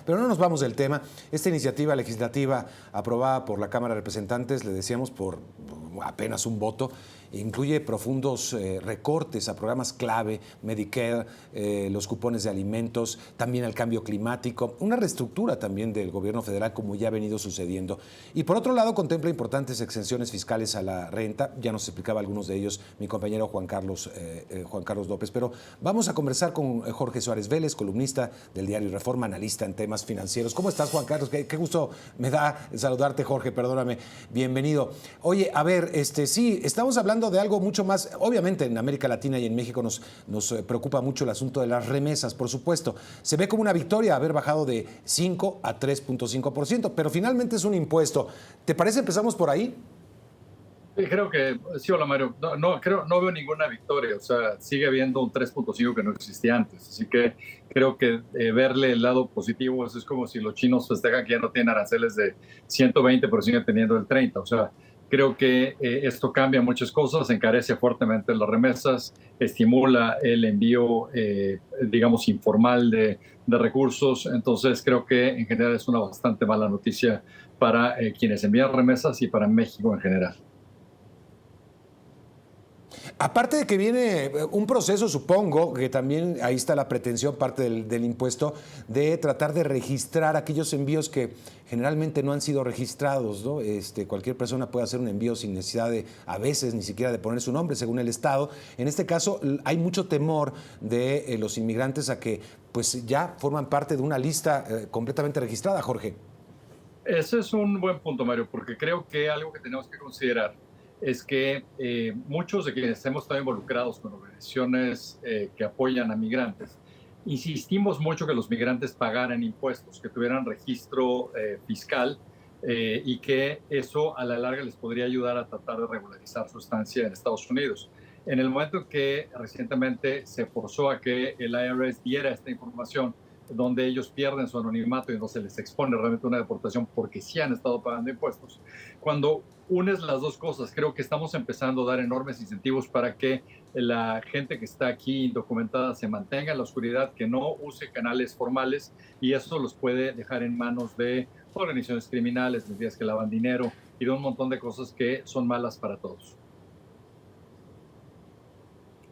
Pero no nos vamos del tema. Esta iniciativa legislativa aprobada por la Cámara de Representantes, le decíamos por apenas un voto, incluye profundos recortes a programas clave, Medicare, los cupones de alimentos, también al cambio climático, una reestructura también del gobierno federal como ya ha venido sucediendo. Y por otro lado contempla importantes exenciones fiscales a la renta, ya nos explicaba algunos de ellos mi compañero Juan Carlos López, pero vamos a conversar con Jorge Suárez Vélez, columnista del diario Reforma, analista en temas financieros. ¿Cómo estás, Juan Carlos? Qué gusto me da saludarte, Jorge, perdóname, bienvenido. Oye, a ver, sí, estamos hablando de algo mucho más, obviamente en América Latina y en México nos preocupa mucho el asunto de las remesas, por supuesto. Se ve como una victoria haber bajado de 5 a 3.5%, pero finalmente es un impuesto. ¿Te parece empezamos por ahí? Creo que sí, hola Mario. No veo ninguna victoria. O sea, sigue habiendo un 3.5 que no existía antes. Así que creo que verle el lado positivo es como si los chinos festejan que ya no tienen aranceles de 120, pero siguen teniendo el 30. O sea, creo que esto cambia muchas cosas, encarece fuertemente las remesas, estimula el envío, digamos, informal de recursos. Entonces, creo que en general es una bastante mala noticia para quienes envían remesas y para México en general. Aparte de que viene un proceso, supongo, que también ahí está la pretensión, parte del impuesto, de tratar de registrar aquellos envíos que generalmente no han sido registrados, ¿no? Cualquier persona puede hacer un envío sin necesidad de, a veces, ni siquiera de poner su nombre, según el Estado. En este caso, hay mucho temor de los inmigrantes a que pues ya forman parte de una lista completamente registrada, Jorge. Ese es un buen punto, Mario, porque creo que algo que tenemos que considerar es que muchos de quienes hemos estado involucrados con organizaciones que apoyan a migrantes, insistimos mucho que los migrantes pagaran impuestos, que tuvieran registro fiscal y que eso a la larga les podría ayudar a tratar de regularizar su estancia en Estados Unidos. En el momento que recientemente se forzó a que el IRS diera esta información, donde ellos pierden su anonimato y no se les expone realmente una deportación porque sí han estado pagando impuestos. Cuando unes las dos cosas, creo que estamos empezando a dar enormes incentivos para que la gente que está aquí indocumentada se mantenga en la oscuridad, que no use canales formales, y eso los puede dejar en manos de organizaciones criminales, de que lavan dinero y de un montón de cosas que son malas para todos.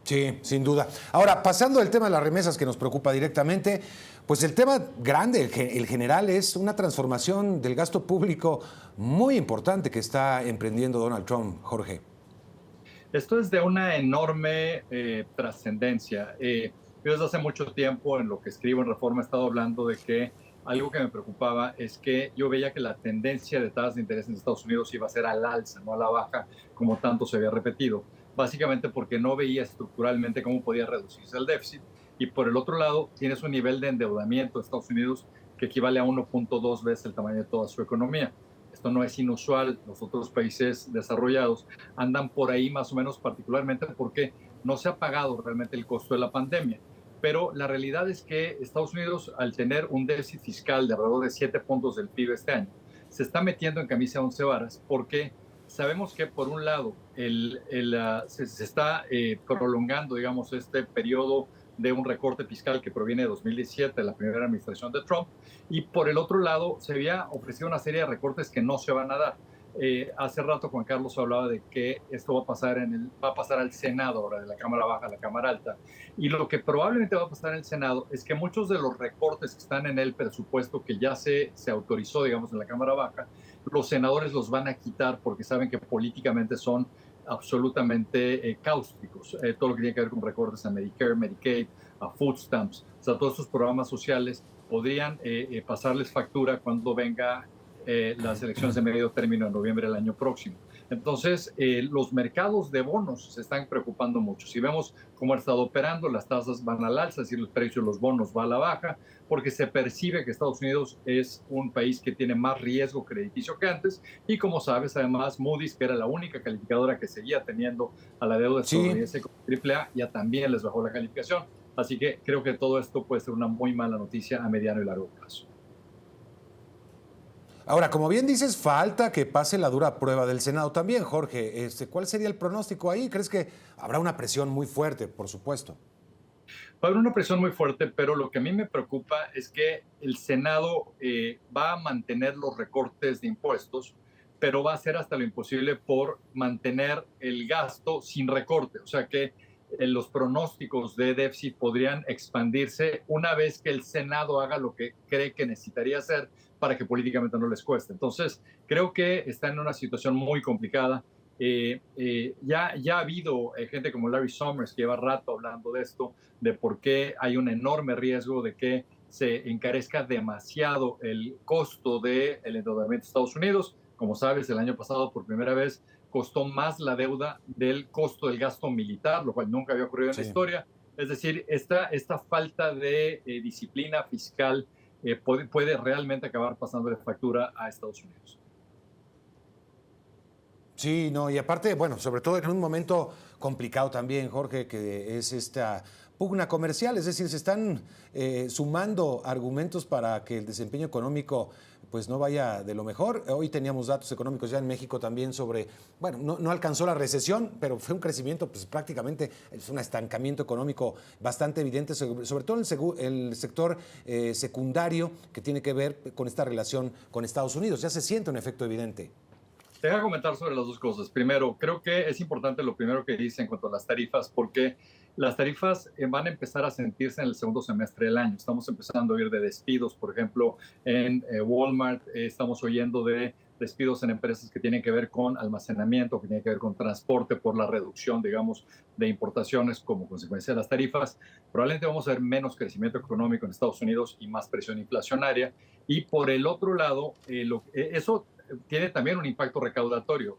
Sí, sin duda. Ahora, pasando del tema de las remesas que nos preocupa directamente, pues el tema grande, el general, es una transformación del gasto público muy importante que está emprendiendo Donald Trump, Jorge. Esto es de una enorme trascendencia. Yo desde hace mucho tiempo en lo que escribo en Reforma he estado hablando de que algo que me preocupaba es que yo veía que la tendencia de tasas de interés en Estados Unidos iba a ser al alza, no a la baja, como tanto se había repetido, básicamente porque no veía estructuralmente cómo podía reducirse el déficit. Y por el otro lado, tienes un nivel de endeudamiento de Estados Unidos que equivale a 1.2 veces el tamaño de toda su economía. Esto no es inusual. Los otros países desarrollados andan por ahí más o menos, particularmente porque no se ha pagado realmente el costo de la pandemia. Pero la realidad es que Estados Unidos, al tener un déficit fiscal de alrededor de 7 puntos del PIB este año, se está metiendo en camisa de 11 varas porque sabemos que, por un lado, se está prolongando, digamos, este periodo de un recorte fiscal que proviene de 2017, de la primera administración de Trump, y por el otro lado, se había ofrecido una serie de recortes que no se van a dar. Hace rato Juan Carlos hablaba de que esto va a pasar al Senado ahora, de la Cámara Baja a la Cámara Alta, y lo que probablemente va a pasar en el Senado es que muchos de los recortes que están en el presupuesto que ya se autorizó, digamos, en la Cámara Baja, los senadores los van a quitar porque saben que políticamente son absolutamente cáusticos. Todo lo que tiene que ver con recortes a Medicare, Medicaid, a food stamps, o sea, todos estos programas sociales podrían pasarles factura cuando venga las elecciones de medio término en noviembre del año próximo. Entonces, los mercados de bonos se están preocupando mucho. Si vemos cómo ha estado operando, las tasas van al alza, es decir, el precio de los bonos va a la baja, porque se percibe que Estados Unidos es un país que tiene más riesgo crediticio que antes, y como sabes, además, Moody's, que era la única calificadora que seguía teniendo a la deuda estadounidense con AAA, ya también les bajó la calificación. Así que creo que todo esto puede ser una muy mala noticia a mediano y largo plazo. Ahora, como bien dices, falta que pase la dura prueba del Senado también, Jorge. ¿Cuál sería el pronóstico ahí? ¿Crees que habrá una presión muy fuerte, por supuesto? Va a haber una presión muy fuerte, pero lo que a mí me preocupa es que el Senado va a mantener los recortes de impuestos, pero va a hacer hasta lo imposible por mantener el gasto sin recorte. O sea que los pronósticos de déficit podrían expandirse una vez que el Senado haga lo que cree que necesitaría hacer para que políticamente no les cueste. Entonces, creo que está en una situación muy complicada. Ya ha habido gente como Larry Summers que lleva rato hablando de esto, de por qué hay un enorme riesgo de que se encarezca demasiado el costo del endeudamiento de Estados Unidos. Como sabes, el año pasado por primera vez costó más la deuda del costo del gasto militar, lo cual nunca había ocurrido en la Sí. historia. Es decir, esta falta de disciplina fiscal puede realmente acabar pasando de factura a Estados Unidos. Sí, no, y aparte, bueno, sobre todo en un momento complicado también, Jorge, que es esta pugna comercial, es decir, se están sumando argumentos para que el desempeño económico pues no vaya de lo mejor. Hoy teníamos datos económicos ya en México también sobre, bueno, no alcanzó la recesión, pero fue un crecimiento pues prácticamente, es un estancamiento económico bastante evidente, sobre todo en el sector secundario que tiene que ver con esta relación con Estados Unidos. Ya se siente un efecto evidente. Te voy a comentar sobre las dos cosas. Primero, creo que es importante lo primero que dice en cuanto a las tarifas, porque las tarifas van a empezar a sentirse en el segundo semestre del año. Estamos empezando a oír de despidos, por ejemplo, en Walmart, estamos oyendo de despidos en empresas que tienen que ver con almacenamiento, que tienen que ver con transporte por la reducción, digamos, de importaciones como consecuencia de las tarifas. Probablemente vamos a ver menos crecimiento económico en Estados Unidos y más presión inflacionaria. Y por el otro lado, eso tiene también un impacto recaudatorio,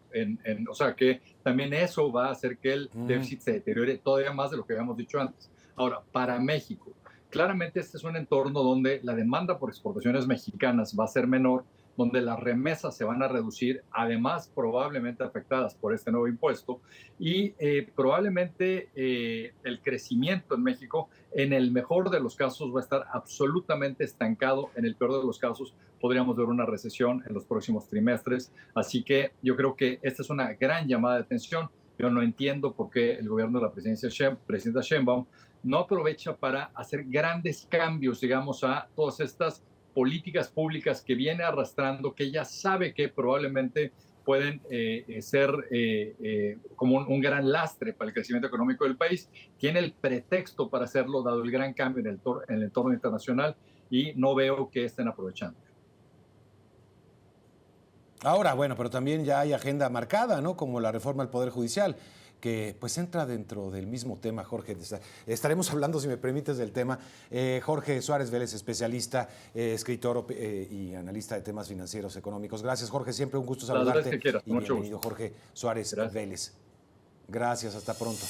o sea que también eso va a hacer que el déficit se deteriore todavía más de lo que habíamos dicho antes. Ahora, para México, claramente este es un entorno donde la demanda por exportaciones mexicanas va a ser menor, donde las remesas se van a reducir, además probablemente afectadas por este nuevo impuesto, y probablemente el crecimiento en México, en el mejor de los casos, va a estar absolutamente estancado, en el peor de los casos podríamos ver una recesión en los próximos trimestres, así que yo creo que esta es una gran llamada de atención. Yo no entiendo por qué el gobierno de la presidenta Sheinbaum no aprovecha para hacer grandes cambios, digamos, a todas estas políticas públicas que viene arrastrando, que ella sabe que probablemente pueden ser como un gran lastre para el crecimiento económico del país. Tiene el pretexto para hacerlo, dado el gran cambio en el entorno internacional, y no veo que estén aprovechando. Ahora, bueno, pero también ya hay agenda marcada, ¿no? Como la reforma del Poder Judicial, que pues entra dentro del mismo tema, Jorge. Estaremos hablando, si me permites, del tema. Jorge Suárez Vélez, especialista, escritor y analista de temas financieros económicos. Gracias, Jorge. Siempre un gusto saludarte. Las veces que quieras, Y mucho bienvenido, gusto. Jorge Suárez Gracias. Vélez. Gracias, hasta pronto.